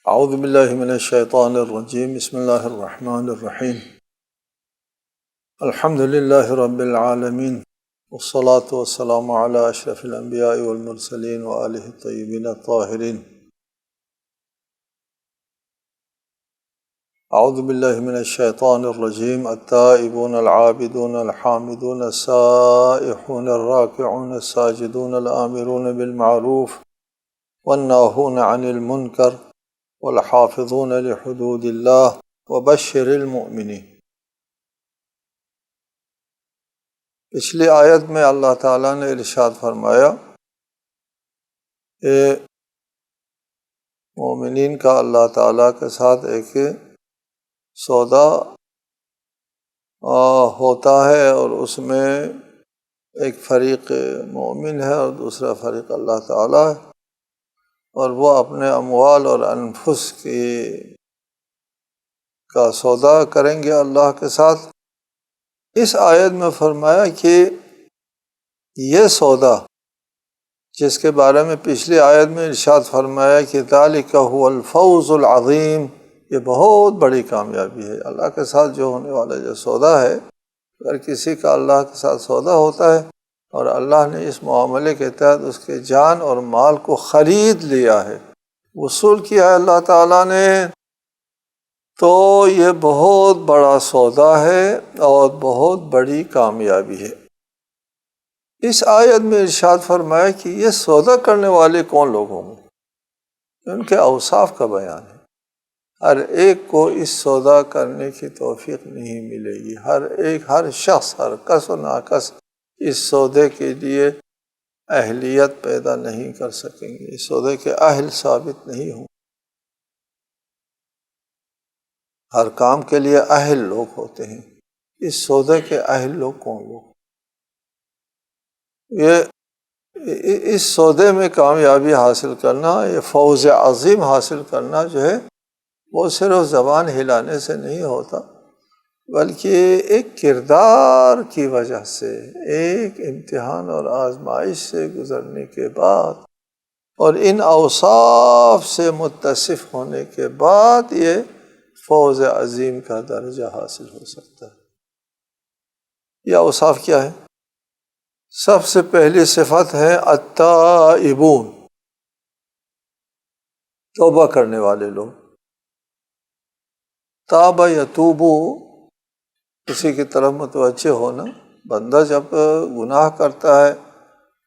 اعوذ باللہ من الشیطان الرجیم بسم اللہ الرحمن الرحیم الحمد للہ رب العالمین والصلاة والسلام علی اشرف الانبیاء والمرسلین وآلہ الطیبین الطاہرین۔ اعوذ باللہ من الشیطان الرجیم التائبون العابدون الحامدون السائحون الراکعون الساجدون الآمرون بالمعروف والناہون عن المنکر والحافظون لحدود اللہ وبشر المؤمنین۔ پچھلی آیت میں اللہ تعالیٰ نے ارشاد فرمایا کہ مومنین کا اللہ تعالیٰ کے ساتھ ایک سودا ہوتا ہے، اور اس میں ایک فریق مومن ہے اور دوسرا فریق اللہ تعالیٰ ہے، اور وہ اپنے اموال اور انفس کا سودا کریں گے اللہ کے ساتھ۔ اس آیت میں فرمایا کہ یہ سودا جس کے بارے میں پچھلی آیت میں ارشاد فرمایا کہ ذالک هو الفوز العظیم، یہ بہت بڑی کامیابی ہے۔ اللہ کے ساتھ جو ہونے والا جو سودا ہے، اگر کسی کا اللہ کے ساتھ سودا ہوتا ہے اور اللہ نے اس معاملے کے تحت اس کے جان اور مال کو خرید لیا ہے، وصول کیا ہے اللہ تعالیٰ نے، تو یہ بہت بڑا سودا ہے اور بہت بڑی کامیابی ہے۔ اس آیت میں ارشاد فرمایا کہ یہ سودا کرنے والے کون لوگ ہوں گے، ان کے اوصاف کا بیان ہے۔ ہر ایک کو اس سودا کرنے کی توفیق نہیں ملے گی، ہر شخص، ہر کس و ناکس اس سودے کے لیے اہلیت پیدا نہیں کر سکیں گے، اس سودے کے اہل ثابت نہیں ہوں۔ ہر کام کے لیے اہل لوگ ہوتے ہیں، اس سودے کے اہل لوگ کون لوگ؟ یہ اس سودے میں کامیابی حاصل کرنا، یہ فوز عظیم حاصل کرنا جو ہے، وہ صرف زبان ہلانے سے نہیں ہوتا، بلکہ ایک کردار کی وجہ سے، ایک امتحان اور آزمائش سے گزرنے کے بعد، اور ان اوصاف سے متصف ہونے کے بعد یہ فوز عظیم کا درجہ حاصل ہو سکتا ہے۔ یہ اوصاف کیا ہے؟ سب سے پہلی صفت ہے التائبون، توبہ کرنے والے لوگ۔ تاب یتوبو، کسی کی طرف متوجہ ہونا۔ بندہ جب گناہ کرتا ہے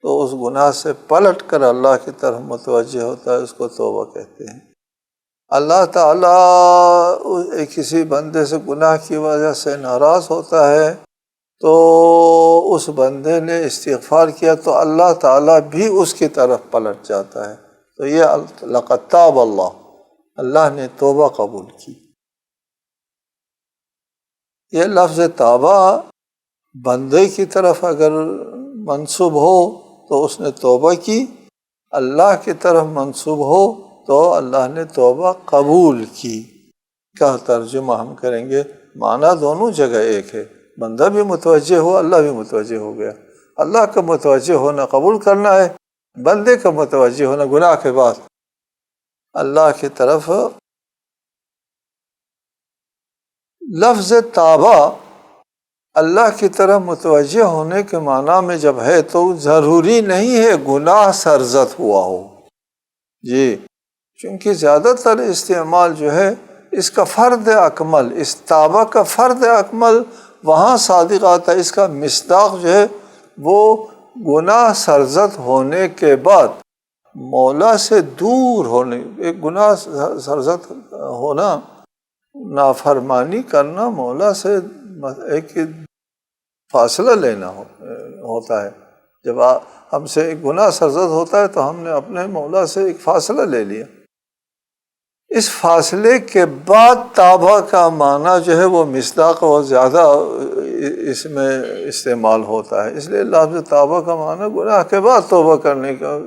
تو اس گناہ سے پلٹ کر اللہ کی طرف متوجہ ہوتا ہے، اس کو توبہ کہتے ہیں۔ اللہ تعالیٰ کسی بندے سے گناہ کی وجہ سے ناراض ہوتا ہے تو اس بندے نے استغفار کیا تو اللہ تعالیٰ بھی اس کی طرف پلٹ جاتا ہے، تو یہ لقد تاب اللہ نے توبہ قبول کی۔ یہ لفظ توبہ بندے کی طرف اگر منسوب ہو تو اس نے توبہ کی، اللہ کی طرف منسوب ہو تو اللہ نے توبہ قبول کی کا ترجمہ ہم کریں گے۔ معنی دونوں جگہ ایک ہے، بندہ بھی متوجہ ہو، اللہ بھی متوجہ ہو گیا۔ اللہ کا متوجہ ہونا قبول کرنا ہے، بندے کا متوجہ ہونا گناہ کے بعد اللہ کی طرف۔ لفظ تابہ اللہ کی طرف متوجہ ہونے کے معنی میں جب ہے تو ضروری نہیں ہے گناہ سرزد ہوا ہو، جی، چونکہ زیادہ تر استعمال جو ہے اس کا فرد اکمل، اس تابہ کا فرد اکمل وہاں صادق آتا ہے، اس کا مصداق جو ہے وہ گناہ سرزد ہونے کے بعد مولا سے دور ہونے، ایک گناہ سرزد ہونا، نافرمانی کرنا، مولا سے ایک فاصلہ لینا ہوتا ہے۔ جب ہم سے ایک گناہ سرزد ہوتا ہے تو ہم نے اپنے مولا سے ایک فاصلہ لے لیا۔ اس فاصلے کے بعد توبہ کا معنی جو ہے وہ مصداق اور زیادہ اس میں استعمال ہوتا ہے، اس لیے لفظ توبہ کا معنی گناہ کے بعد توبہ کرنے کا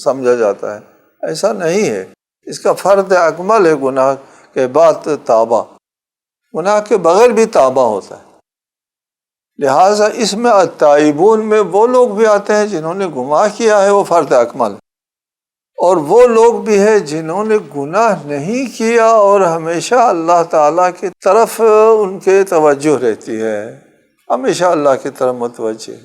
سمجھا جاتا ہے، ایسا نہیں ہے۔ اس کا فرد اکمل ہے گناہ کے بعد توبہ، گناہ کے بغیر بھی توبہ ہوتا ہے۔ لہٰذا اس میں التائبون میں وہ لوگ بھی آتے ہیں جنہوں نے گناہ کیا ہے، وہ فرد اکمل، اور وہ لوگ بھی ہیں جنہوں نے گناہ نہیں کیا اور ہمیشہ اللہ تعالیٰ کی طرف ان کے توجہ رہتی ہے، ہمیشہ اللہ کی طرف متوجہ۔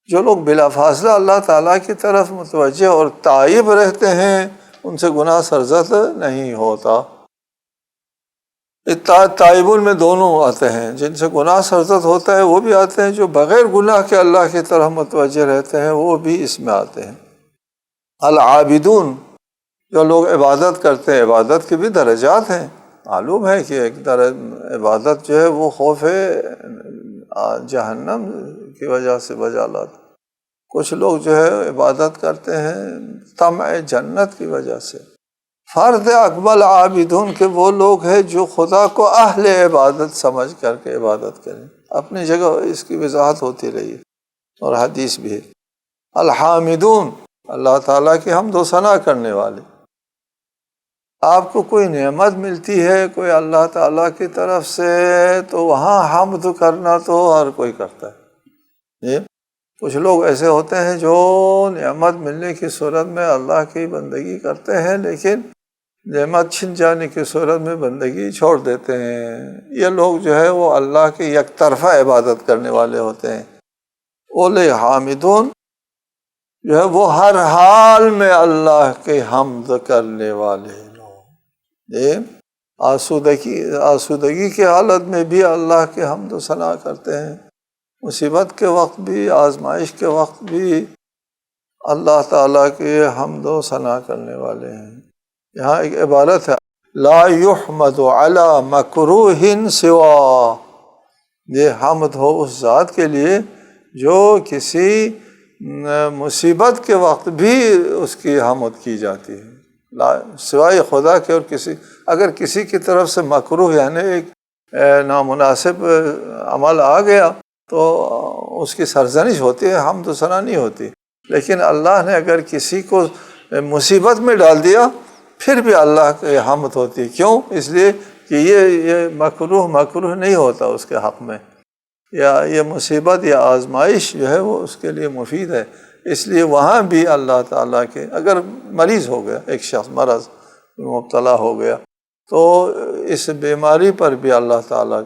جو لوگ بلا فاصلہ اللہ تعالیٰ کی طرف متوجہ اور تائب رہتے ہیں ان سے گناہ سرزد نہیں ہوتا۔ تائبون میں دونوں آتے ہیں، جن سے گناہ سرزد ہوتا ہے وہ بھی آتے ہیں، جو بغیر گناہ کے اللہ کی طرف متوجہ رہتے ہیں وہ بھی اس میں آتے ہیں۔ العابدون، جو لوگ عبادت کرتے ہیں، عبادت کے بھی درجات ہیں۔ معلوم ہے کہ ایک عبادت جو ہے وہ خوف جہنم کی وجہ سے بجا لاتا۔ کچھ لوگ جو ہے عبادت کرتے ہیں طمع جنت کی وجہ سے۔ فرد اکمل عابدون کے وہ لوگ ہیں جو خدا کو اہل عبادت سمجھ کر کے عبادت کریں۔ اپنی جگہ اس کی وضاحت ہوتی رہی ہے اور حدیث بھی ہے۔ الحامدون، اللہ تعالیٰ کی حمد و ثنا کرنے والے۔ آپ کو کوئی نعمت ملتی ہے کوئی اللہ تعالیٰ کی طرف سے تو وہاں حمد کرنا تو ہر کوئی کرتا ہے۔ کچھ لوگ ایسے ہوتے ہیں جو نعمت ملنے کی صورت میں اللہ کی بندگی کرتے ہیں لیکن نعمت چھن جانے کی صورت میں بندگی چھوڑ دیتے ہیں۔ یہ لوگ جو ہے وہ اللہ کی یک طرفہ عبادت کرنے والے ہوتے ہیں۔ اولے حامدون جو ہے وہ ہر حال میں اللہ کے حمد کرنے والے لوگ، آسودگی کی حالت میں بھی اللہ کے حمد و ثنا کرتے ہیں، مصیبت کے وقت بھی، آزمائش کے وقت بھی اللہ تعالیٰ کے حمد و ثنا کرنے والے ہیں۔ یہاں ایک عبارت ہے، لا یحمد علی مکروہ سوا، یہ حمد ہو اس ذات کے لیے جو کسی مصیبت کے وقت بھی اس کی حمد کی جاتی ہے، سوائے خدا کے۔ اور اگر کسی کی طرف سے مکروہ یعنی ایک نامناسب عمل آ گیا تو اس کی سرزنش ہوتی ہے، حمد و ثنا نہیں ہوتی۔ لیکن اللہ نے اگر کسی کو مصیبت میں ڈال دیا پھر بھی اللہ کی حمد ہوتی ہے۔ کیوں؟ اس لیے کہ یہ مکروہ نہیں ہوتا اس کے حق میں، یا یہ مصیبت یا آزمائش جو ہے وہ اس کے لیے مفید ہے۔ اس لیے وہاں بھی اللہ تعالیٰ کے، اگر مریض ہو گیا ایک شخص، مرض مبتلا ہو گیا تو اس بیماری پر بھی اللہ تعالیٰ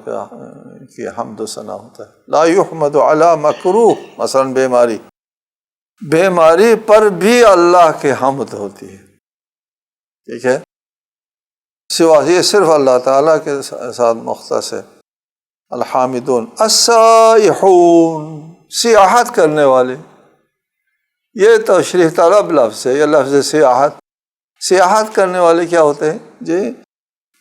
کی حمد و ثنا ہوتا ہے۔ لا یحمد علی مکروہ، مثلا بیماری پر بھی اللہ کی حمد ہوتی ہے، ٹھیک ہے؟ سوا یہ صرف اللہ تعالیٰ کے ساتھ مختص ہے۔ الحامدون السائحون، سیاحت کرنے والے، یہ تشریح طلب لفظ ہے، یہ لفظ سیاحت کرنے والے کیا ہوتے ہیں جی؟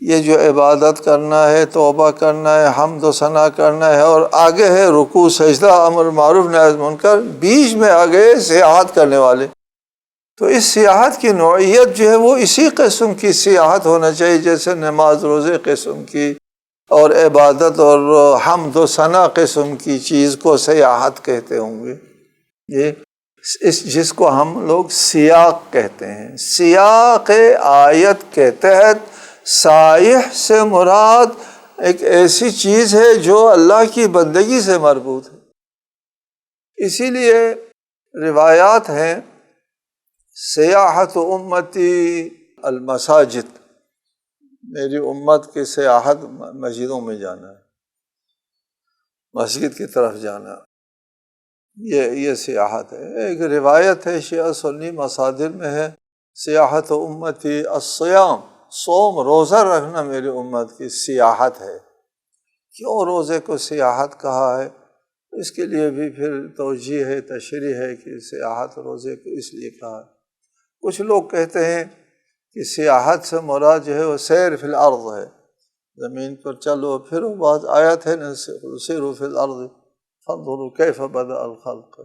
یہ جو عبادت کرنا ہے، توبہ کرنا ہے، حمد و ثنا کرنا ہے، اور آگے ہے رکوع سجدہ، امر معروف نہی عن منکر، بیچ میں آگے سیاحت کرنے والے۔ تو اس سیاحت کی نوعیت جو ہے وہ اسی قسم کی سیاحت ہونا چاہیے جیسے نماز روزے قسم کی اور عبادت اور حمد و ثنا قسم کی چیز کو سیاحت کہتے ہوں گے۔ یہ جس کو ہم لوگ سیاق کہتے ہیں، سیاق آیت کے تحت سائح سے مراد ایک ایسی چیز ہے جو اللہ کی بندگی سے مربوط ہے۔ اسی لیے روایات ہیں سیاحت امتی المساجد، میری امت کی سیاحت مسجدوں میں جانا ہے، مسجد کی طرف جانا، یہ سیاحت ہے۔ ایک روایت ہے شیعہ سنی مصادر میں ہے سیاحت امتی الصیام، صوم روزہ رکھنا میری امت کی سیاحت ہے۔ کیوں روزے کو سیاحت کہا ہے؟ اس کے لیے بھی پھر توجیہ ہے، تشریح ہے کہ سیاحت روزے کو اس لیے کہا ہے۔ کچھ لوگ کہتے ہیں کہ سیاحت سے مراد جو ہے وہ سیر فی الارض ہے، زمین پر چلو پھرو۔ بعض آیت ہے نا سیروا فی الارض فانظروا کیف بدأ الخلق،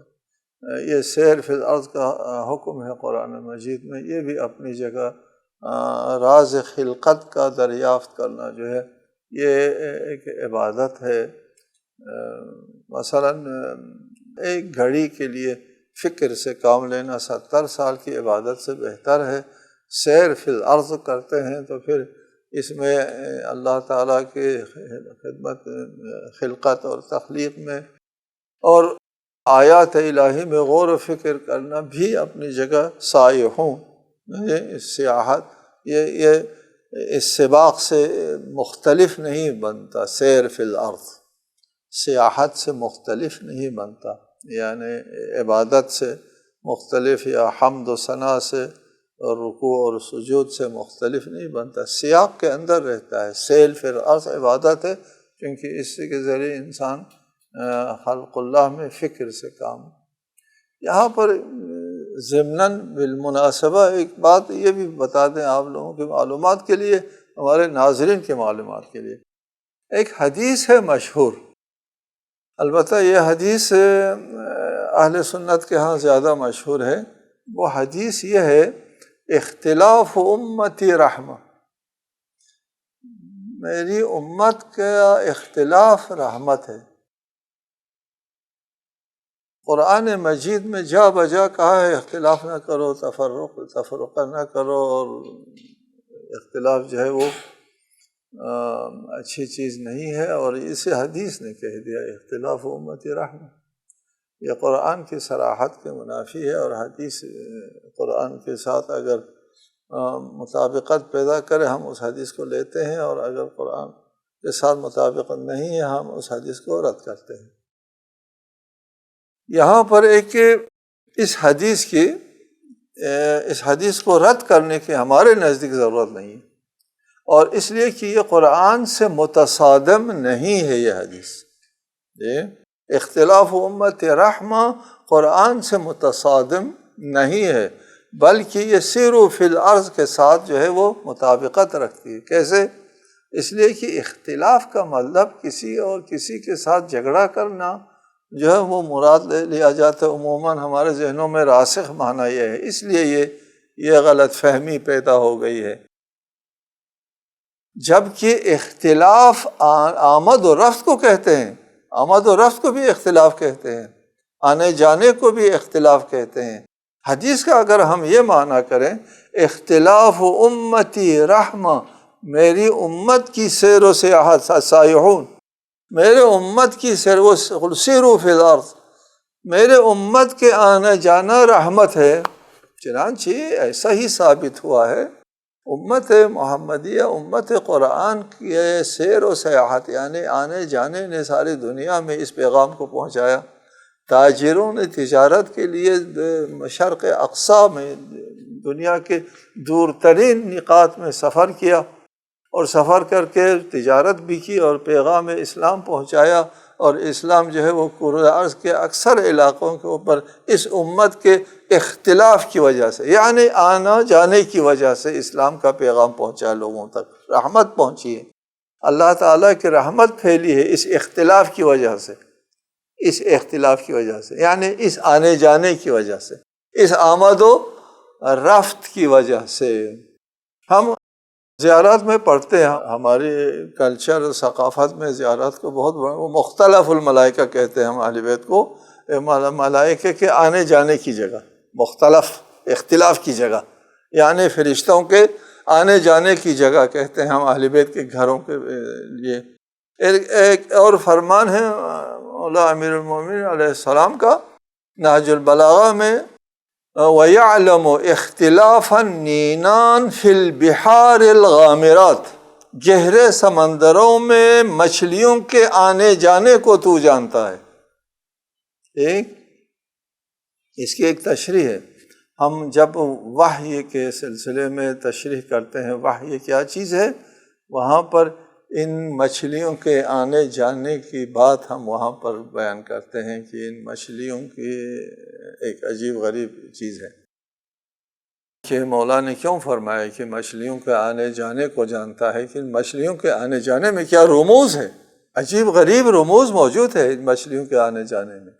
یہ سیر فی الارض کا حکم ہے قرآن مجید میں۔ یہ بھی اپنی جگہ راز خلقت کا دریافت کرنا جو ہے یہ ایک عبادت ہے۔ مثلا ایک گھڑی کے لیے فکر سے کام لینا 70 سال کی عبادت سے بہتر ہے۔ سیر فی الارض کرتے ہیں تو پھر اس میں اللہ تعالیٰ کی خدمت، خلقت اور تخلیق میں اور آیات الہی میں غور و فکر کرنا بھی اپنی جگہ سائحون یہ سیاحت یہ اس سباق سے مختلف نہیں بنتا، سیر فی الارض سیاحت سے مختلف نہیں بنتا، یعنی عبادت سے مختلف یا حمد و ثنا سے اور رکوع اور سجود سے مختلف نہیں بنتا، سیاق کے اندر رہتا ہے۔ سیر فی الارض عبادت ہے کیونکہ اس کے ذریعے انسان خلق اللہ میں فکر سے کام۔ یہاں پر ضمناً بالمناسبہ ایک بات یہ بھی بتا دیں آپ لوگوں کی معلومات کے لیے، ہمارے ناظرین کے معلومات کے لیے، ایک حدیث ہے مشہور، البتہ یہ حدیث اہل سنت کے ہاں زیادہ مشہور ہے۔ وہ حدیث یہ ہے، اختلاف امتی رحمہ، میری امت کا اختلاف رحمت ہے۔ قرآن مجید میں جا بجا کہا ہے اختلاف نہ کرو، تفرقہ نہ کرو، اور اختلاف جو ہے وہ اچھی چیز نہیں ہے، اور اسے حدیث نے کہہ دیا اختلاف امتی رحمہ۔ یہ قرآن کی صراحت کے منافی ہے، اور حدیث قرآن کے ساتھ اگر مطابقت پیدا کرے ہم اس حدیث کو لیتے ہیں، اور اگر قرآن کے ساتھ مطابقت نہیں ہے ہم اس حدیث کو رد کرتے ہیں۔ یہاں پر ایک اس حدیث کو رد کرنے کی ہمارے نزدیک ضرورت نہیں ہے، اور اس لیے کہ یہ قرآن سے متصادم نہیں ہے۔ یہ حدیث اختلاف امت رحمہ قرآن سے متصادم نہیں ہے، بلکہ یہ سیرو فی الارض کے ساتھ جو ہے وہ مطابقت رکھتی ہے۔ کیسے؟ اس لیے کہ اختلاف کا مطلب کسی اور کسی کے ساتھ جھگڑا کرنا جو ہے وہ مراد لے لیا جاتا ہے، عموماً ہمارے ذہنوں میں راسخ معنی یہ ہے، اس لیے یہ غلط فہمی پیدا ہو گئی ہے۔ جبکہ اختلاف آمد و رفت کو کہتے ہیں، آمد و رفت کو بھی اختلاف کہتے ہیں، آنے جانے کو بھی اختلاف کہتے ہیں۔ حدیث کا اگر ہم یہ معنی کریں اختلاف امتی رحمہ، میری امت کی سیر و سیاحت، سائحون، میرے امت کی سیر و سیرو فی الارض، میرے امت کے آنا جانا رحمت ہے۔ چنانچہ ایسا ہی ثابت ہوا ہے، امت محمدیہ، امت قرآن کی سیر و سیاحت یعنی آنے جانے نے ساری دنیا میں اس پیغام کو پہنچایا۔ تاجروں نے تجارت کے لیے مشرق اقصیٰ میں، دنیا کے دور ترین نقاط میں سفر کیا، اور سفر کر کے تجارت بھی کی اور پیغام اسلام پہنچایا، اور اسلام جو ہے وہ کرۂ ارض کے اکثر علاقوں کے اوپر اس امت کے اختلاف کی وجہ سے، یعنی آنا جانے کی وجہ سے اسلام کا پیغام پہنچا، لوگوں تک رحمت پہنچی ہے۔ اللہ تعالیٰ کی رحمت پھیلی ہے اس اختلاف کی وجہ سے، اس اختلاف کی وجہ سے، یعنی اس آنے جانے کی وجہ سے، اس آمد و رفت کی وجہ سے۔ ہم زیارات میں پڑھتے ہیں، ہماری کلچر ثقافت میں زیارات کو بہت بڑا، وہ مختلف الملائکہ کہتے ہیں ہم اہل بیت کو، ملائکہ کے آنے جانے کی جگہ، مختلف اختلاف کی جگہ، یعنی فرشتوں کے آنے جانے کی جگہ کہتے ہیں ہم اہل بیت کے گھروں کے لیے۔ ایک اور فرمان ہے مولا امیر المومنین علیہ السلام کا نہج البلاغہ میں، وَيَعْلَمُ اخْتِلَافَ النِّينَانِ فِي الْبِحَارِ الْغَامِرَاتِ، گہرے سمندروں میں مچھلیوں کے آنے جانے کو تو جانتا ہے۔ اس کی ایک تشریح ہے، ہم جب وحی کے سلسلے میں تشریح کرتے ہیں وحی کیا چیز ہے، وہاں پر ان مچھلیوں کے آنے جانے کی بات ہم وہاں پر بیان کرتے ہیں کہ ان مچھلیوں کی ایک عجیب غریب چیز ہے کہ مولا نے کیوں فرمایا کہ مچھلیوں کے آنے جانے کو جانتا ہے، کہ ان مچھلیوں کے آنے جانے میں کیا رموز ہے، عجیب غریب رموز موجود ہے ان مچھلیوں کے آنے جانے میں۔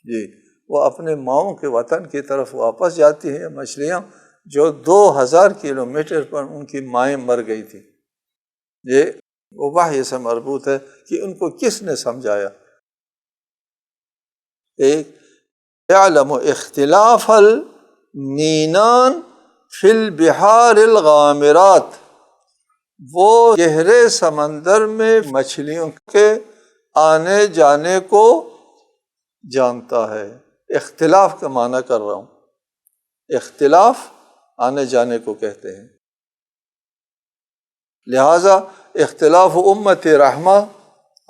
جی، وہ اپنے ماؤں کے وطن کی طرف واپس جاتی ہیں مچھلیاں، جو 2000 کلومیٹر پر ان کی مائیں مر گئی تھی۔ یہ وہ وحی سے مربوط ہے کہ ان کو کس نے سمجھایا۔ یعلم اختلاف النینان فی البحار الغامرات، وہ گہرے سمندر میں مچھلیوں کے آنے جانے کو جانتا ہے۔ اختلاف کا معنی کر رہا ہوں، اختلاف آنے جانے کو کہتے ہیں۔ لہٰذا اختلاف امت رحمہ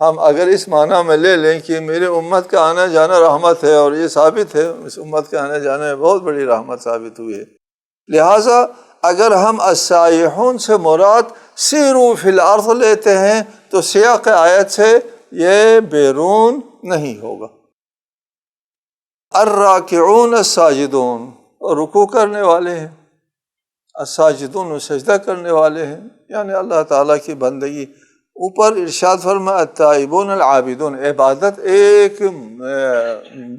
ہم اگر اس معنی میں لے لیں کہ میرے امت کا آنا جانا رحمت ہے، اور یہ ثابت ہے اس امت کے آنے جانے میں بہت بڑی رحمت ثابت ہوئی ہے، لہٰذا اگر ہم السائحون سے مراد سیروا فی الارض لیتے ہیں تو سیاق آیت سے یہ بیرون نہیں ہوگا۔ الراکعون الساجدون، رکوع کرنے والے ہیں، الساجدون سجدہ کرنے والے ہیں، یعنی اللہ تعالیٰ کی بندگی۔ اوپر ارشاد فرمایا التائبون العابدون، عبادت ایک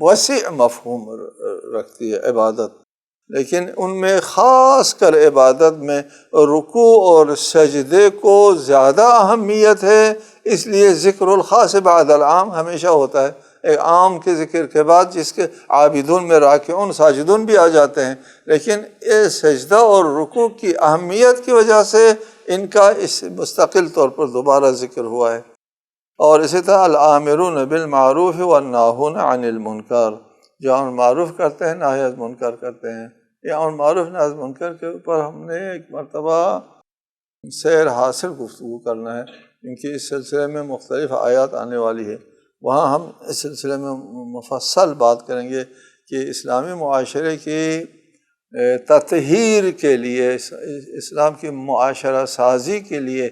وسیع مفہوم رکھتی ہے عبادت، لیکن ان میں خاص کر عبادت میں رکوع اور سجدے کو زیادہ اہمیت ہے، اس لیے ذکر الخاص بعد العام ہمیشہ ہوتا ہے، ایک عام کے ذکر کے بعد، جس کے عابدون میں راکعون ساجدون بھی آ جاتے ہیں، لیکن یہ سجدہ اور رکوع کی اہمیت کی وجہ سے ان کا اس مستقل طور پر دوبارہ ذکر ہوا ہے۔ اور اسی طرح الآمرون بالمعروف والناہون عن المنکر، جو امر معروف کرتے ہیں نہی از منکر کرتے ہیں۔ یہ امر معروف نہی از منکر کے اوپر ہم نے ایک مرتبہ سیر حاصل گفتگو کرنا ہے، کیونکہ اس سلسلے میں مختلف آیات آنے والی ہے، وہاں ہم اس سلسلے میں مفصل بات کریں گے کہ اسلامی معاشرے کی تطہیر کے لیے، اسلام کی معاشرہ سازی کے لیے،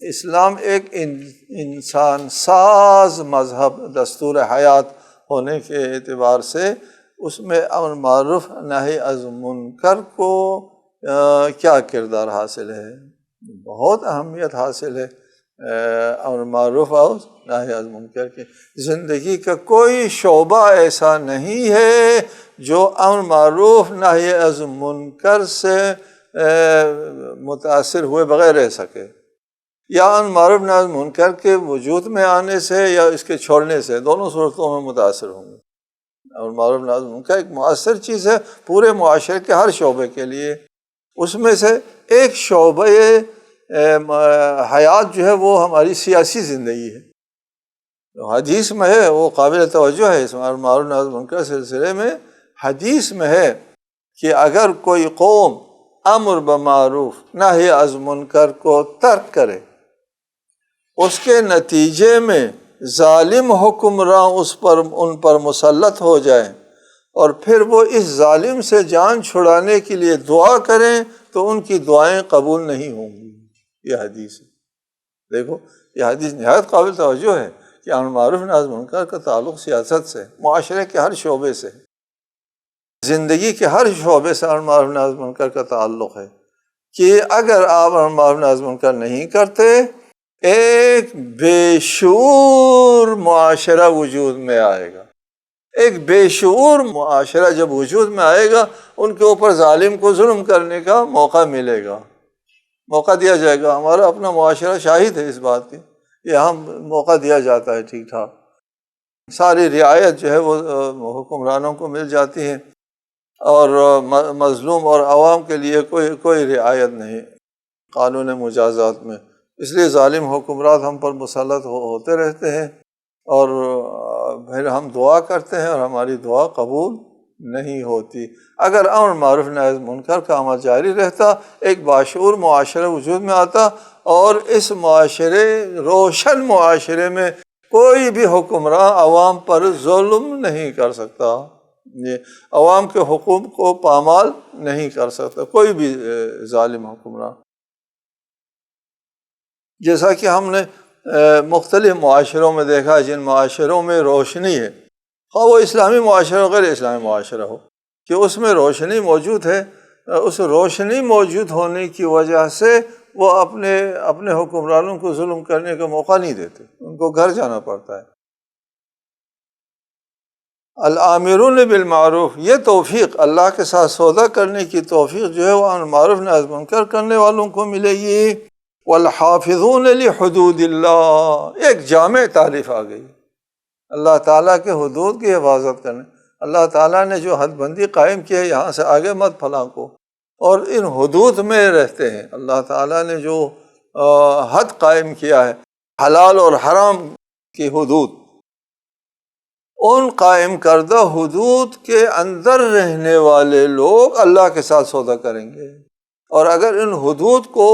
اسلام ایک انسان ساز مذہب دستور حیات ہونے کے اعتبار سے اس میں امر معروف نہی از منکر کو کیا کردار حاصل ہے، بہت اہمیت حاصل ہے۔ امر معروف اور نہی از منکر کی زندگی کا کوئی شعبہ ایسا نہیں ہے جو امر معروف نہی از منکر سے متاثر ہوئے بغیر رہ سکے، یا امر معروف نہی از منکر کے وجود میں آنے سے یا اس کے چھوڑنے سے، دونوں صورتوں میں متاثر ہوں گے۔ امر معروف نہی از منکر ایک مؤثر چیز ہے پورے معاشرے کے ہر شعبے کے لیے، اس میں سے ایک شعبہ حیات جو ہے وہ ہماری سیاسی زندگی ہے، حدیث میں ہے، وہ قابل توجہ ہے۔ اس امر معروف نہی از منکر سلسلے میں حدیث میں ہے کہ اگر کوئی قوم امر بمعروف نہی از منکر کو ترک کرے، اس کے نتیجے میں ظالم حکمراں ان پر مسلط ہو جائیں اور پھر وہ اس ظالم سے جان چھڑانے کے لیے دعا کریں تو ان کی دعائیں قبول نہیں ہوں گی۔ یہ حدیث ہے، دیکھو یہ حدیث نہایت قابل توجہ ہے کہ امر معروف نہی از منکر کا تعلق سیاست سے، معاشرے کے ہر شعبے سے، زندگی کے ہر شعبے سے امر معروف نہی از منکر کا تعلق ہے، کہ اگر آپ امر معروف نہی از منکر نہیں کرتے، ایک بے شعور معاشرہ وجود میں آئے گا۔ ایک بے شعور معاشرہ جب وجود میں آئے گا، ان کے اوپر ظالم کو ظلم کرنے کا موقع ملے گا، موقع دیا جائے گا۔ ہمارا اپنا معاشرہ شاہد ہے اس بات کی، یہاں موقع دیا جاتا ہے ٹھیک ٹھاک، ساری رعایت جو ہے وہ حکمرانوں کو مل جاتی ہے، اور مظلوم اور عوام کے لیے کوئی رعایت نہیں قانون مجازات میں، اس لیے ظالم حکمران ہم پر مسلط ہوتے رہتے ہیں، اور پھر ہم دعا کرتے ہیں اور ہماری دعا قبول نہیں ہوتی۔ اگر امر معروف نہی از منکر کا عمل جاری رہتا، ایک باشعور معاشرہ وجود میں آتا، اور اس معاشرے، روشن معاشرے میں کوئی بھی حکمراں عوام پر ظلم نہیں کر سکتا، یہ عوام کے حقوق کو پامال نہیں کر سکتا کوئی بھی ظالم حکمراں۔ جیسا کہ ہم نے مختلف معاشروں میں دیکھا، جن معاشروں میں روشنی ہے، خواہ وہ اسلامی معاشرہ ہو غیر اسلامی معاشرہ ہو، کہ اس میں روشنی موجود ہے، اس روشنی موجود ہونے کی وجہ سے وہ اپنے حکمرانوں کو ظلم کرنے کا موقع نہیں دیتے، ان کو گھر جانا پڑتا ہے۔ الآمرون بالمعروف، یہ توفیق اللہ کے ساتھ سودا کرنے کی توفیق جو ہے وہ امر معروف نہی از منکر کرنے والوں کو ملے گی۔ والحافظون لحدود اللہ، ایک جامع تعریف آ گئی، اللہ تعالیٰ کے حدود کی حفاظت کرنے۔ اللہ تعالیٰ نے جو حد بندی قائم کی ہے، یہاں سے آگے مت پھلانکو، اور ان حدود میں رہتے ہیں۔ اللہ تعالیٰ نے جو حد قائم کیا ہے، حلال اور حرام کی حدود، ان قائم کردہ حدود کے اندر رہنے والے لوگ اللہ کے ساتھ سودا کریں گے، اور اگر ان حدود کو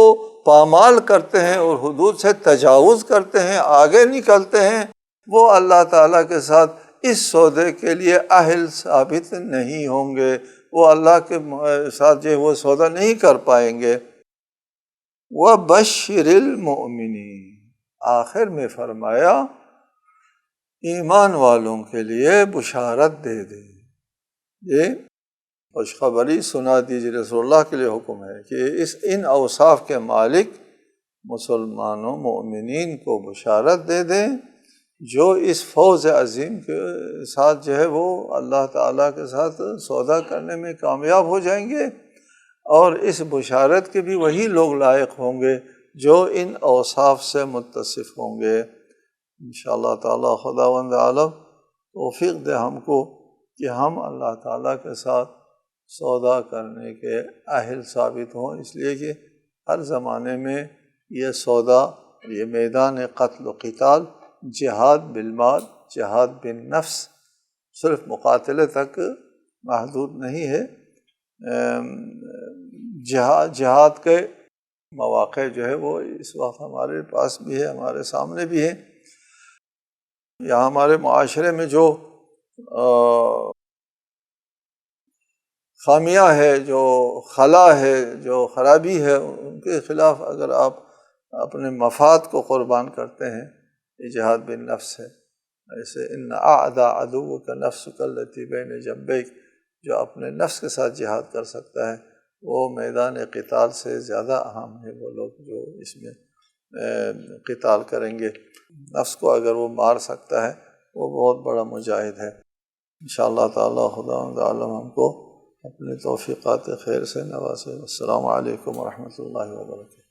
پامال کرتے ہیں اور حدود سے تجاوز کرتے ہیں، آگے نکلتے ہیں، وہ اللہ تعالیٰ کے ساتھ اس سودے کے لیے اہل ثابت نہیں ہوں گے، وہ اللہ کے ساتھ جو وہ سودا نہیں کر پائیں گے۔ وَبَشِّرِ الْمُؤْمِنِينَ، آخر میں فرمایا ایمان والوں کے لیے بشارت دے دے، یہ خوشخبری سنا دیجیے، رسول اللہ کے لیے حکم ہے کہ ان اوصاف کے مالک مسلمانوں مومنین کو بشارت دے دیں جو اس فوز عظیم کے ساتھ جو ہے وہ اللہ تعالیٰ کے ساتھ سودا کرنے میں کامیاب ہو جائیں گے، اور اس بشارت کے بھی وہی لوگ لائق ہوں گے جو ان اوصاف سے متصف ہوں گے۔ انشاءاللہ تعالیٰ خداوند عالم توفیق دے ہم کو کہ ہم اللہ تعالیٰ کے ساتھ سودا کرنے کے اہل ثابت ہوں، اس لیے کہ ہر زمانے میں یہ سودا، یہ میدان قتل و قتال، جہاد بالمال، جہاد بالنفس صرف مقاتلے تک محدود نہیں ہے، جہاد کے مواقع جو ہے وہ اس وقت ہمارے پاس بھی ہے، ہمارے سامنے بھی ہے۔ یہاں ہمارے معاشرے میں جو خامیہ ہے، جو خلا ہے، جو خرابی ہے، ان کے خلاف اگر آپ اپنے مفاد کو قربان کرتے ہیں، یہ جہاد بالنفس ہے۔ ایسے ان اعداء عدوک نفسک التی بین جنبیک، جو اپنے نفس کے ساتھ جہاد کر سکتا ہے وہ میدان قتال سے زیادہ اہم ہے، وہ لوگ جو اس میں قتال کریں گے۔ نفس کو اگر وہ مار سکتا ہے وہ بہت بڑا مجاہد ہے۔ انشاءاللہ تعالی خداوند عالم ہم کو اپنے توفیقات خیر سے نوازے۔ السلام علیکم ورحمۃ اللہ وبرکاتہ۔